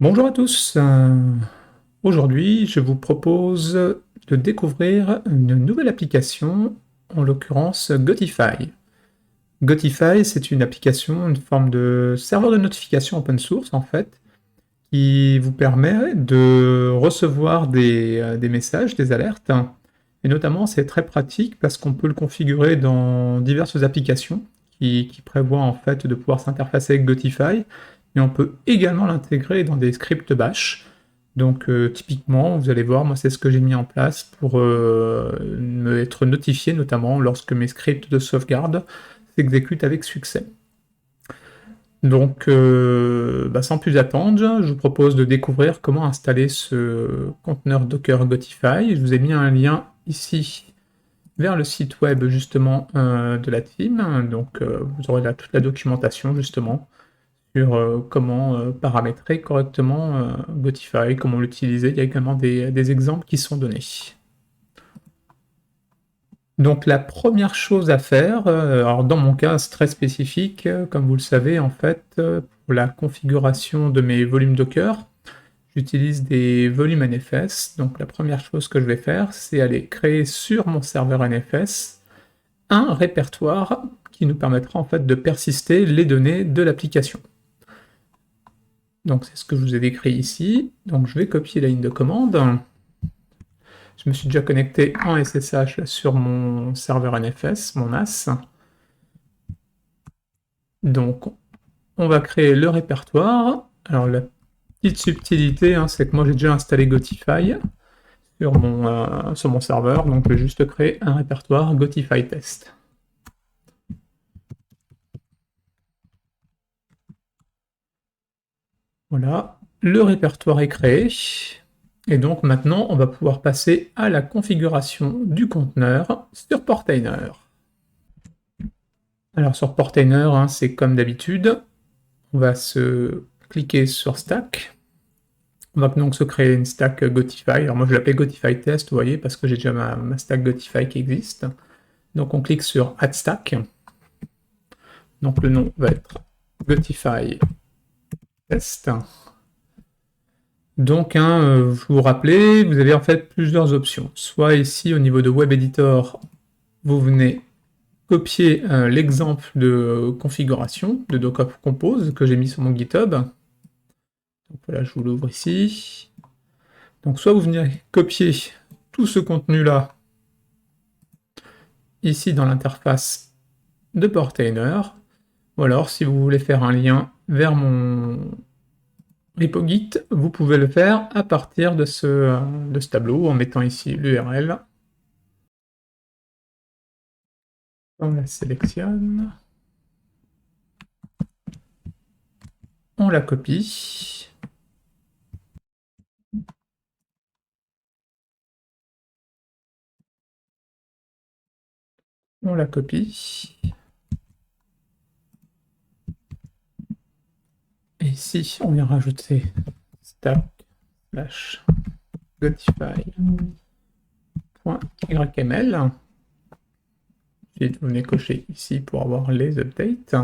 Bonjour à tous. Aujourd'hui, je vous propose de découvrir une nouvelle application, en l'occurrence Gotify. Gotify, c'est une application, une forme de serveur de notification open source en fait, qui vous permet de recevoir des messages, des alertes. Et notamment, c'est très pratique parce qu'on peut le configurer dans diverses applications qui prévoient en fait de pouvoir s'interfacer avec Gotify. Et on peut également l'intégrer dans des scripts bash. Donc typiquement, vous allez voir, moi c'est ce que j'ai mis en place pour me être notifié, notamment lorsque mes scripts de sauvegarde s'exécutent avec succès. Donc, sans plus attendre, je vous propose de découvrir comment installer ce conteneur Docker Gotify. Je vous ai mis un lien ici vers le site web justement de la team. Donc, vous aurez là toute la documentation justement sur comment paramétrer correctement Gotify, comment l'utiliser. Il y a également des exemples qui sont donnés. Donc la première chose à faire, alors dans mon cas c'est très spécifique, comme vous le savez en fait, pour la configuration de mes volumes Docker, j'utilise des volumes NFS. Donc la première chose que je vais faire, c'est aller créer sur mon serveur NFS un répertoire qui nous permettra en fait de persister les données de l'application. Donc c'est ce que je vous ai décrit ici. Donc je vais copier la ligne de commande. Je me suis déjà connecté en SSH sur mon serveur NFS, mon NAS. Donc, on va créer le répertoire. Alors, la petite subtilité, c'est que moi, j'ai déjà installé Gotify sur mon serveur. Donc, je vais juste créer un répertoire Gotify test. Voilà, le répertoire est créé. Et donc, maintenant, on va pouvoir passer à la configuration du conteneur sur Portainer. Alors, sur Portainer, c'est comme d'habitude. On va se cliquer sur Stack. On va donc se créer une stack Gotify. Alors moi je l'appelle Gotify Test, vous voyez, parce que j'ai déjà ma stack Gotify qui existe. Donc on clique sur Add Stack. Donc le nom va être Gotify Test. Donc vous vous rappelez, vous avez en fait plusieurs options. Soit ici au niveau de Web Editor, vous venez copier l'exemple de configuration de Docker Compose que j'ai mis sur mon GitHub. Donc voilà, je vous l'ouvre ici. Donc soit vous venez copier tout ce contenu-là ici dans l'interface de Portainer, ou alors si vous voulez faire un lien vers mon repo Git, vous pouvez le faire à partir de ce tableau en mettant ici l'URL. On la sélectionne, on la copie, on la copie, et ici on vient rajouter stack slash gotify.yml. Ensuite vous venez cocher ici pour avoir les updates.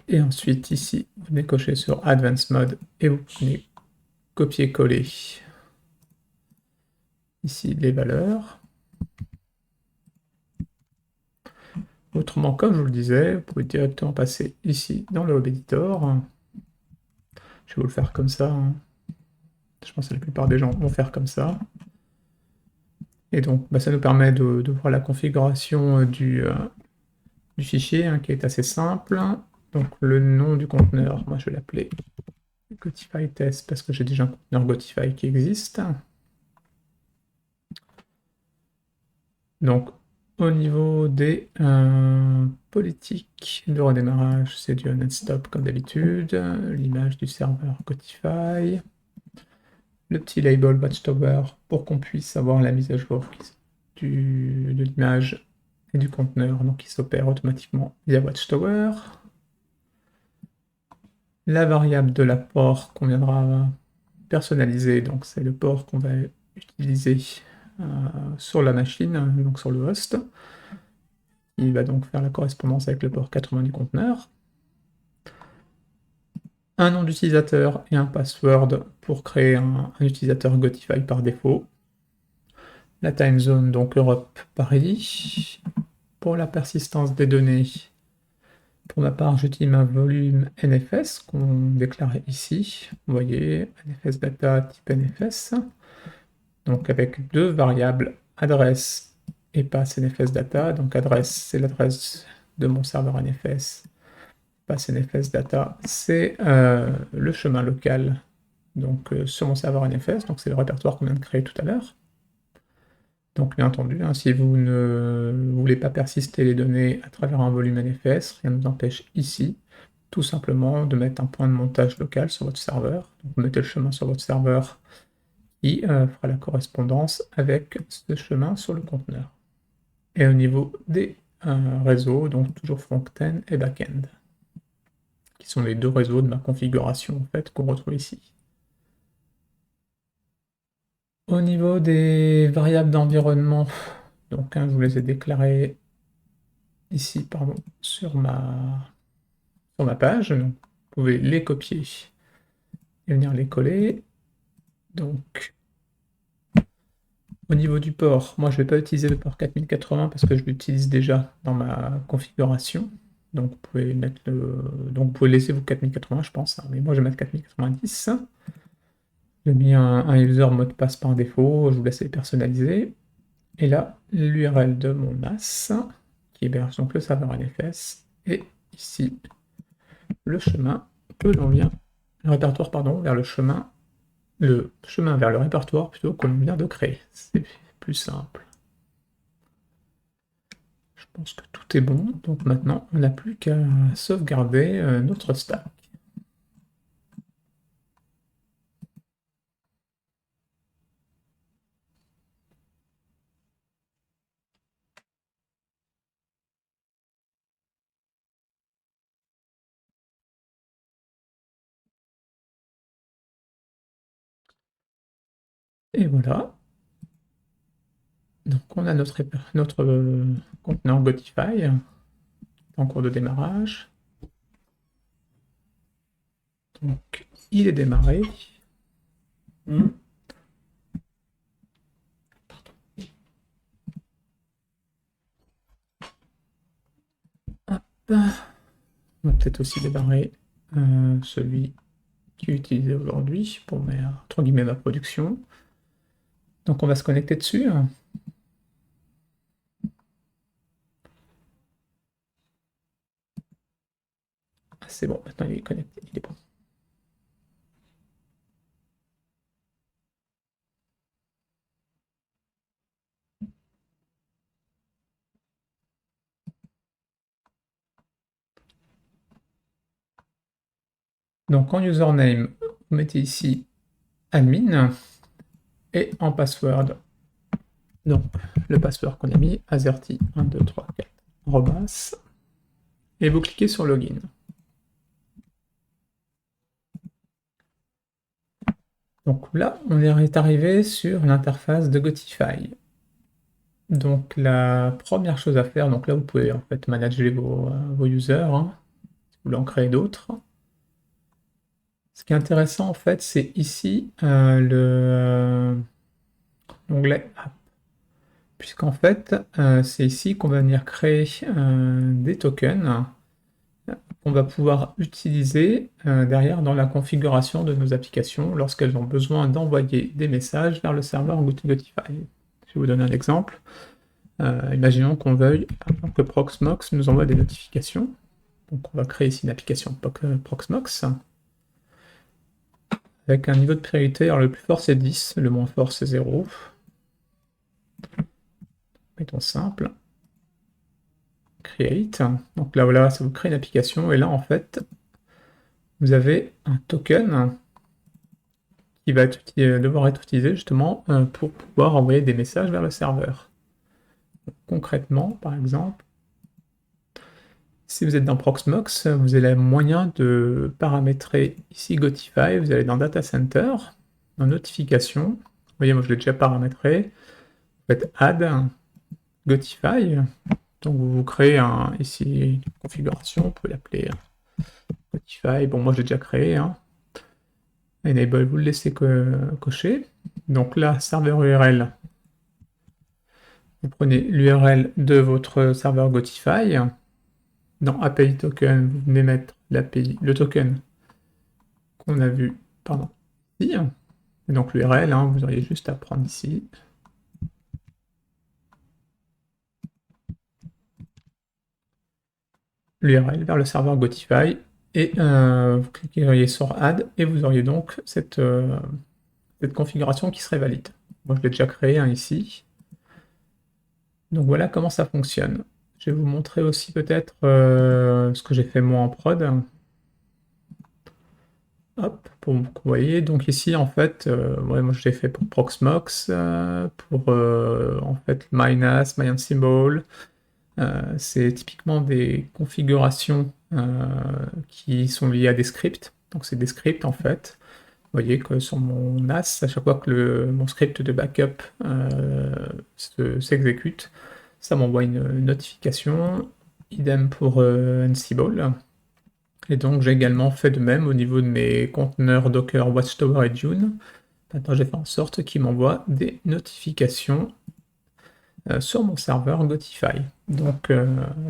Et ensuite ici vous venez cocher sur Advanced Mode et vous venez copier-coller ici les valeurs. Autrement, comme je vous le disais, vous pouvez directement passer ici dans le Web Editor. Je vais vous le faire comme ça. Je pense que la plupart des gens vont faire comme ça. Et donc, ça nous permet de voir la configuration du fichier, qui est assez simple. Donc, le nom du conteneur, moi je vais l'appeler Gotify Test parce que j'ai déjà un conteneur Gotify qui existe. Donc, au niveau des politiques de redémarrage, c'est du on-and-stop comme d'habitude, l'image du serveur Gotify, le petit label Watchtower pour qu'on puisse avoir la mise à jour de l'image et du conteneur, donc qui s'opère automatiquement via Watchtower, la variable de la port qu'on viendra personnaliser, donc c'est le port qu'on va utiliser sur la machine, donc sur le host. Il va donc faire la correspondance avec le port 80 du conteneur. un nom d'utilisateur et un password pour créer un utilisateur Gotify par défaut. La time zone, donc Europe, Paris. Pour la persistance des données, pour ma part, j'utilise un volume NFS qu'on déclare ici. Vous voyez, NFS data type NFS. Donc avec deux variables, adresse et pass NFS data. Donc adresse, c'est l'adresse de mon serveur NFS. Pass NFS data, c'est le chemin local donc, sur mon serveur NFS. Donc c'est le répertoire qu'on vient de créer tout à l'heure. Donc bien entendu, hein, si vous ne voulez pas persister les données à travers un volume NFS, rien ne vous empêche ici tout simplement de mettre un point de montage local sur votre serveur. Donc vous mettez le chemin sur votre serveur qui fera la correspondance avec ce chemin sur le conteneur. Et au niveau des réseaux, donc toujours front-end et back-end, qui sont les deux réseaux de ma configuration en fait qu'on retrouve ici. Au niveau des variables d'environnement, donc je vous les ai déclarées ici pardon, sur ma page. Donc, vous pouvez les copier et venir les coller. Donc, au niveau du port, moi je ne vais pas utiliser le port 4080 parce que je l'utilise déjà dans ma configuration. Donc vous pouvez mettre donc vous pouvez laisser vos 4080 je pense, hein, mais moi je vais mettre 4090. J'ai mis un user mot de passe par défaut, je vous laisse les personnaliser. Et là, l'URL de mon NAS, qui héberge donc le serveur NFS, et ici, le chemin que l'on vient, le répertoire, pardon, vers le chemin vers le répertoire plutôt que l'on vient de créer. C'est plus simple. Je pense que tout est bon, donc maintenant, on n'a plus qu'à sauvegarder notre stack. Et voilà. Donc on a notre conteneur Gotify en cours de démarrage. Donc il est démarré. Hop. On va peut-être aussi démarrer celui qui est utilisé aujourd'hui pour entre guillemets ma production. Donc on va se connecter dessus. Ah, c'est bon, maintenant il est connecté, il est bon. Donc en username, vous mettez ici admin et en password, donc le password qu'on a mis, azerty1234 arrobas, et vous cliquez sur login. Donc là, on est arrivé sur l'interface de Gotify. Donc la première chose à faire, donc là vous pouvez en fait manager vos users, hein, si vous voulez en créer d'autres. Ce qui est intéressant en fait, c'est ici l'onglet App. Puisqu'en fait, c'est ici qu'on va venir créer des tokens qu'on va pouvoir utiliser derrière dans la configuration de nos applications lorsqu'elles ont besoin d'envoyer des messages vers le serveur Gotify. Je vais vous donner un exemple. Imaginons qu'on veuille, par exemple, que Proxmox nous envoie des notifications. Donc on va créer ici une application Proxmox avec un niveau de priorité. Alors le plus fort c'est 10, le moins fort c'est 0. Mettons simple. Create. Donc là voilà, ça vous crée une application et là en fait vous avez un token qui va devoir être utilisé justement pour pouvoir envoyer des messages vers le serveur. Donc, concrètement, par exemple, si vous êtes dans Proxmox, vous avez moyen de paramétrer ici Gotify, vous allez dans Data Center, dans Notification, vous voyez moi je l'ai déjà paramétré, vous faites Add Gotify, donc vous créez ici une configuration, vous pouvez l'appeler Spotify, bon moi j'ai déjà créé, hein. Enable, vous le laissez cocher. Donc là, serveur URL, vous prenez l'URL de votre serveur Gotify. Dans API token, vous venez mettre l'API, le token qu'on a vu, pardon, ici. Et donc l'URL, hein, vous auriez juste à prendre ici. L'URL vers le serveur Gotify. Et vous cliqueriez sur Add et vous auriez donc cette configuration qui serait valide. Moi je l'ai déjà créé ici. Donc voilà comment ça fonctionne. Je vais vous montrer aussi peut-être ce que j'ai fait moi en prod. Hop, pour que vous voyez. Donc ici en fait, moi je l'ai fait pour Proxmox, pour en fait MyNAS, MyAnsible. C'est typiquement des configurations qui sont liées à des scripts. Donc c'est des scripts en fait. Vous voyez que sur mon NAS, à chaque fois que mon script de backup s'exécute, ça m'envoie une notification. Idem pour Ansible. Et donc j'ai également fait de même au niveau de mes conteneurs Docker, Watchtower et Dune. Maintenant j'ai fait en sorte qu'ils m'envoient des notifications sur mon serveur Gotify. Donc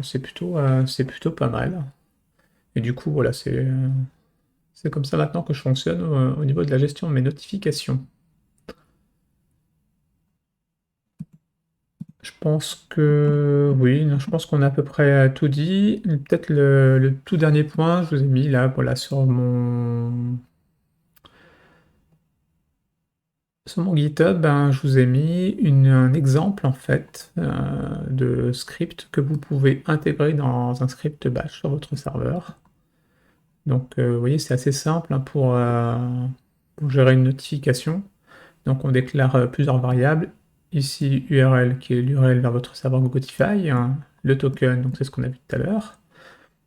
c'est plutôt pas mal. Et du coup voilà, c'est comme ça maintenant que je fonctionne au niveau de la gestion de mes notifications. Je pense que oui, non, je pense qu'on a à peu près tout dit. Peut-être le tout dernier point, je vous ai mis là, voilà, sur mon GitHub, ben, je vous ai mis un exemple en fait de script que vous pouvez intégrer dans un script bash sur votre serveur. Donc vous voyez, c'est assez simple hein, pour gérer une notification. Donc on déclare plusieurs variables. Ici URL qui est l'URL vers votre serveur Gotify, hein, le token, donc c'est ce qu'on a vu tout à l'heure,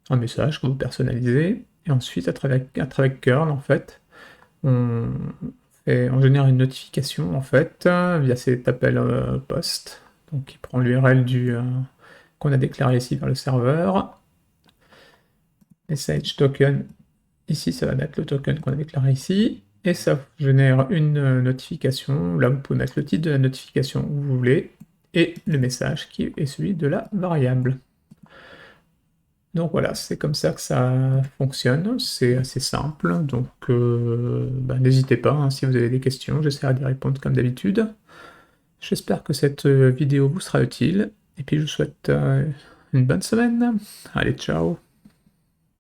un message que vous personnalisez, et ensuite à travers curl en fait, on génère une notification en fait via cet appel post, donc qui prend l'URL qu'on a déclaré ici vers le serveur, message token, ici ça va mettre le token qu'on a déclaré ici, et ça génère une notification. Là, vous pouvez mettre le titre de la notification où vous voulez et le message qui est celui de la variable. Donc voilà, c'est comme ça que ça fonctionne. C'est assez simple. Donc n'hésitez pas hein, si vous avez des questions, j'essaierai d'y répondre comme d'habitude. J'espère que cette vidéo vous sera utile. Et puis je vous souhaite une bonne semaine. Allez, ciao!